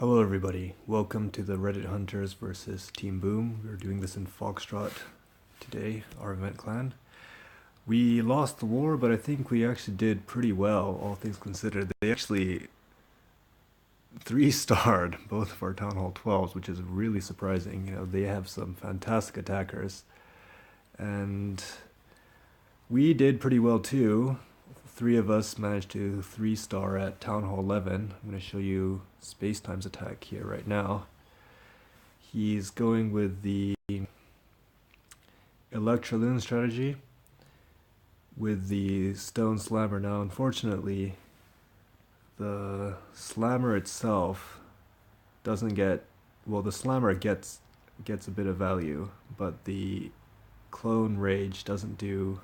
Hello everybody, welcome to the Reddit Hunters versus Team Boom. We're doing this in Foxtrot today, our event clan. We lost the war, but I think we actually did pretty well, all things considered. They actually 3-starred both of our Town Hall 12s, which is really surprising. You know, they have some fantastic attackers. And we did pretty well too. 3 of us managed to 3-star at Town Hall 11. I'm going to show you Spacetime's attack here right now. He's going with the Electroloon strategy with the Stone Slammer. Now, unfortunately, the Slammer itself doesn't get, well, the Slammer gets a bit of value, but the Clone Rage doesn't do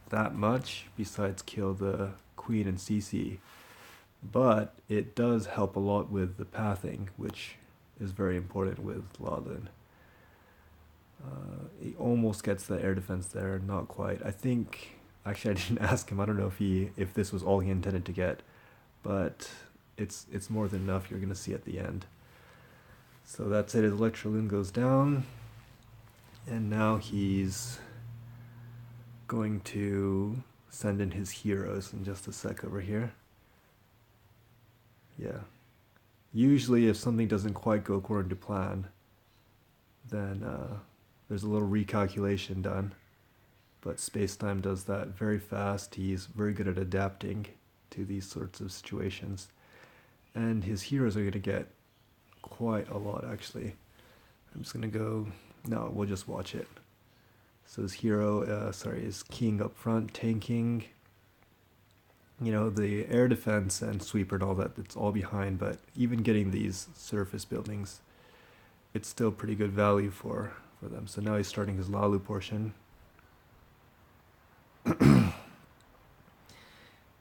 that much besides kill the Queen and CC. But it does help a lot with the pathing, which is very important with Lawlin. He almost gets the air defense there, not quite. I think, actually I didn't ask him, I don't know if this was all he intended to get, but it's more than enough. You're going to see at the end. So that's it, his Electroloon goes down, and now he's going to send in his heroes in just a sec over here. Yeah. Usually if something doesn't quite go according to plan, then there's a little recalculation done. But Spacetime does that very fast. He's very good at adapting to these sorts of situations. And his heroes are going to get quite a lot, actually. I'm just going to go... No, we'll just watch it. So his hero, his king up front, tanking. You know, the air defense and sweeper and all that, it's all behind, but even getting these surface buildings, it's still pretty good value for them. So now he's starting his Lalu portion.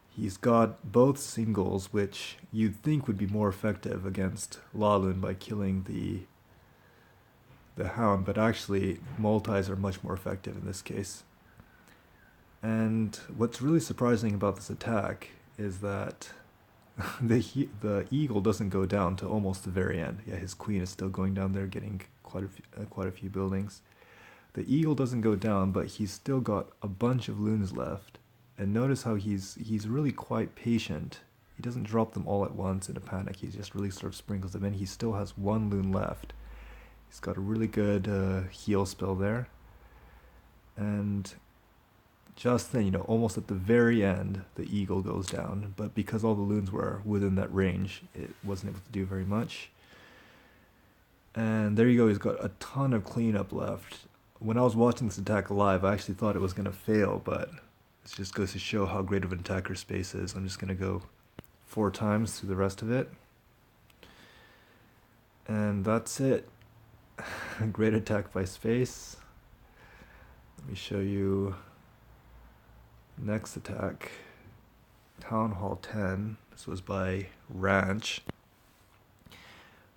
He's got both singles, which you'd think would be more effective against Lalun by killing the Hound, but actually multis are much more effective in this case. And what's really surprising about this attack is that the eagle doesn't go down to almost the very end. Yeah, his queen is still going down there, getting quite a few buildings. The eagle doesn't go down, but he's still got a bunch of loons left. And notice how he's really quite patient. He doesn't drop them all at once in a panic. He just really sort of sprinkles them in. He still has one loon left. He's got a really good heal spell there. And just then, you know, almost at the very end, the eagle goes down. But because all the loons were within that range, it wasn't able to do very much. And there you go, he's got a ton of cleanup left. When I was watching this attack live, I actually thought it was going to fail, but it just goes to show how great of an attacker Space is. I'm just going to go 4 times through the rest of it. And that's it. Great attack by Space. Let me show you next attack. Town Hall 10. This was by Ranch.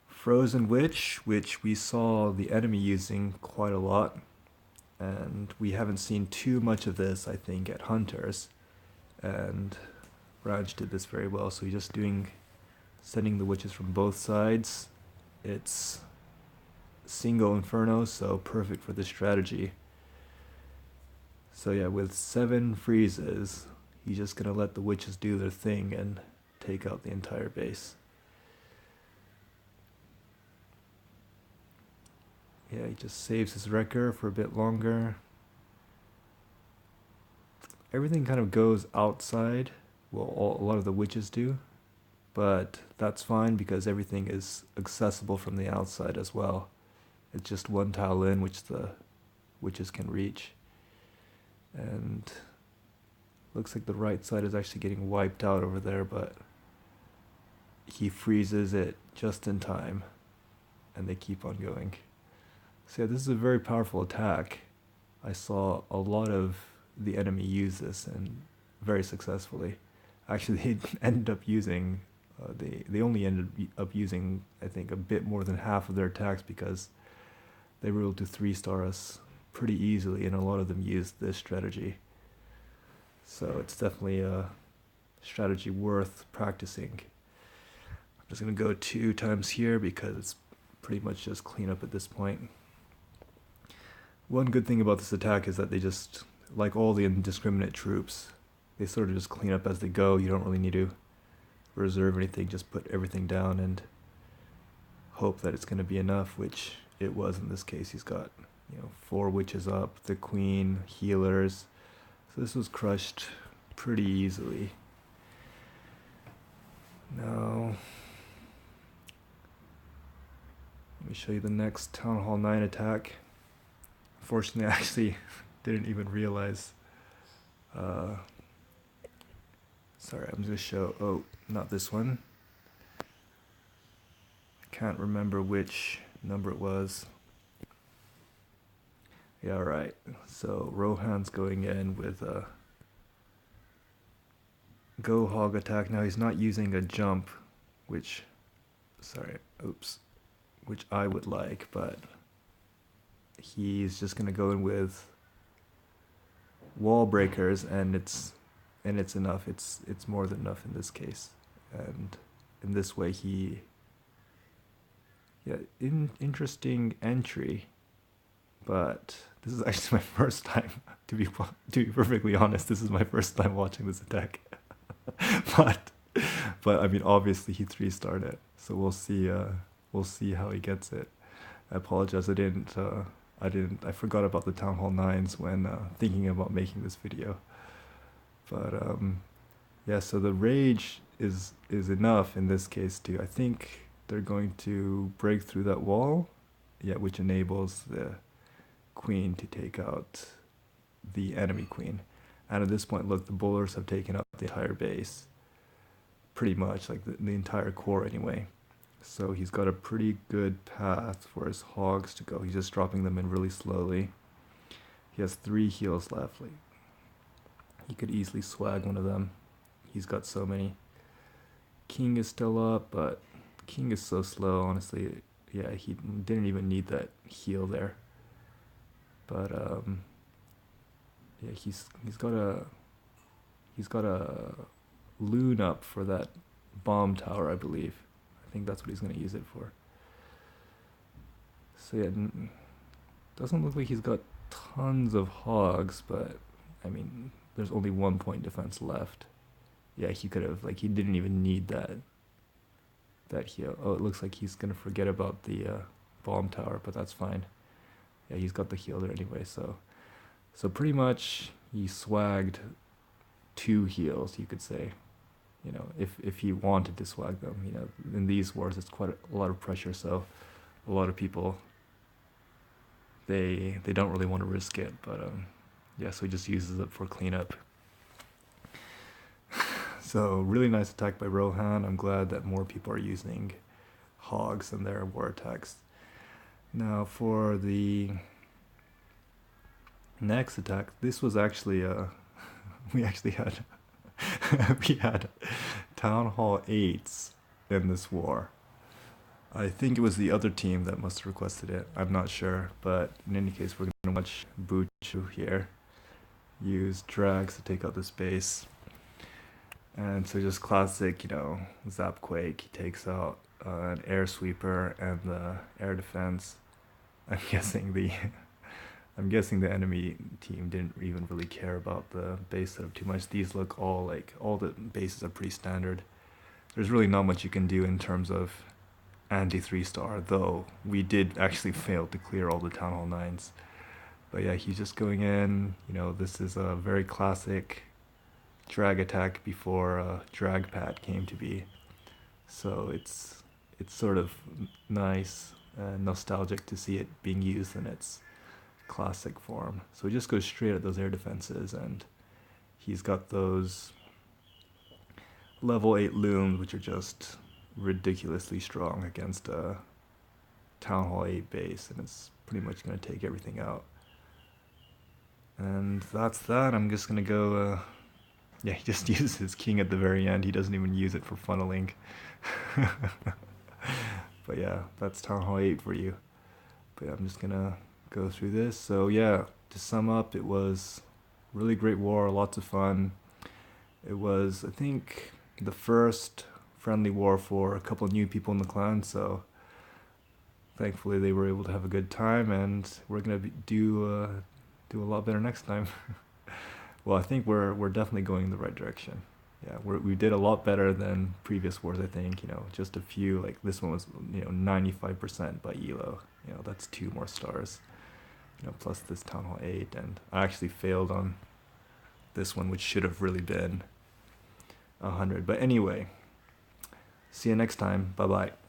Frozen Witch, which we saw the enemy using quite a lot. And we haven't seen too much of this, I think, at Hunters. And Ranch did this very well. So he's just sending the witches from both sides. It's single Inferno, so perfect for this strategy. So yeah, with 7 freezes, he's just going to let the witches do their thing and take out the entire base. Yeah, he just saves his wrecker for a bit longer. Everything kind of goes outside. Well, a lot of the witches do. But that's fine because everything is accessible from the outside as well. It's just one tile in which the witches can reach. And looks like the right side is actually getting wiped out over there, but he freezes it just in time. And they keep on going. So yeah, this is a very powerful attack. I saw a lot of the enemy use this, and very successfully. Actually, they ended up using, they only ended up using, I think, a bit more than half of their attacks because they were able to 3-star us pretty easily, and a lot of them used this strategy. So it's definitely a strategy worth practicing. I'm just gonna go 2 times here because it's pretty much just cleanup at this point. One good thing about this attack is that they just, like all the indiscriminate troops, they sort of just clean up as they go. You don't really need to reserve anything, just put everything down and hope that it's going to be enough, which it was in this case. He's got, 4 witches up, the queen, healers. So this was crushed pretty easily. Now, let me show you the next Town Hall 9 attack. Fortunately, I actually didn't even realize. Sorry, I'm going to show, not this one. I can't remember which number it was. Yeah, right. So Rohan's going in with a Go Hog attack. Now he's not using a jump, which I would like, but he's just gonna go in with wall breakers, and it's enough. It's more than enough in this case, and in this way interesting entry, but this is actually my first time to be perfectly honest. This is my first time watching this attack, but I mean obviously he 3-starred it, so we'll see how he gets it. I apologize. I forgot about the Town Hall 9s when thinking about making this video. But yeah, so the rage is enough in this case too. I think they're going to break through that wall, which enables the queen to take out the enemy queen. And at this point, look, the bowlers have taken up the entire base, pretty much, like the entire core anyway. So he's got a pretty good path for his hogs to go. He's just dropping them in really slowly. He has 3 heals left. Like, he could easily swag one of them. He's got so many. King is still up, but King is so slow, honestly. Yeah, he didn't even need that heal there. But yeah, he's got a loon up for that bomb tower, I believe. I think that's what he's going to use it for. So yeah, doesn't look like he's got tons of hogs, but I mean, there's only 1 point defense left. Yeah, he could have, he didn't even need that heal. Oh, it looks like he's going to forget about the bomb tower, but that's fine. Yeah, he's got the heal there anyway, so pretty much he swagged 2 heals, you could say. If he wanted to swag them, in these wars it's quite a lot of pressure, so a lot of people, they don't really want to risk it, but yeah, so he just uses it for cleanup. So really nice attack by Rohan. I'm glad that more people are using hogs in their war attacks. Now for the next attack, this was actually we had Town Hall 8s in this war. I think it was the other team that must have requested it. I'm not sure, but in any case, we're going to watch Buchu here use drags to take out this base. And so just classic, Zapquake. He takes out an air sweeper and the air defense. I'm guessing the enemy team didn't even really care about the base setup too much. These look all the bases are pretty standard. There's really not much you can do in terms of anti-3-star, though we did actually fail to clear all the Town Hall 9s. But yeah, he's just going in. This is a very classic drag attack before drag pat came to be. So it's sort of nice and nostalgic to see it being used in its classic form. So he just goes straight at those air defenses, and he's got those level 8 looms, which are just ridiculously strong against a Town Hall 8 base, and it's pretty much going to take everything out. And that's that. I'm just going to go, yeah, he just uses his king at the very end. He doesn't even use it for funneling. But yeah, that's Town Hall 8 for you. But yeah, I'm just going to go through this. So yeah, to sum up, it was really great war, lots of fun. It was, I think, the first friendly war for a couple new people in the clan, so thankfully they were able to have a good time, and we're gonna do a lot better next time. Well, I think we're definitely going in the right direction. Yeah, we did a lot better than previous wars. I think just a few, like this one was 95% by elo. That's 2 more stars. Plus this town hall 8, and I actually failed on this one, which should have really been 100. But anyway, see you next time. Bye bye.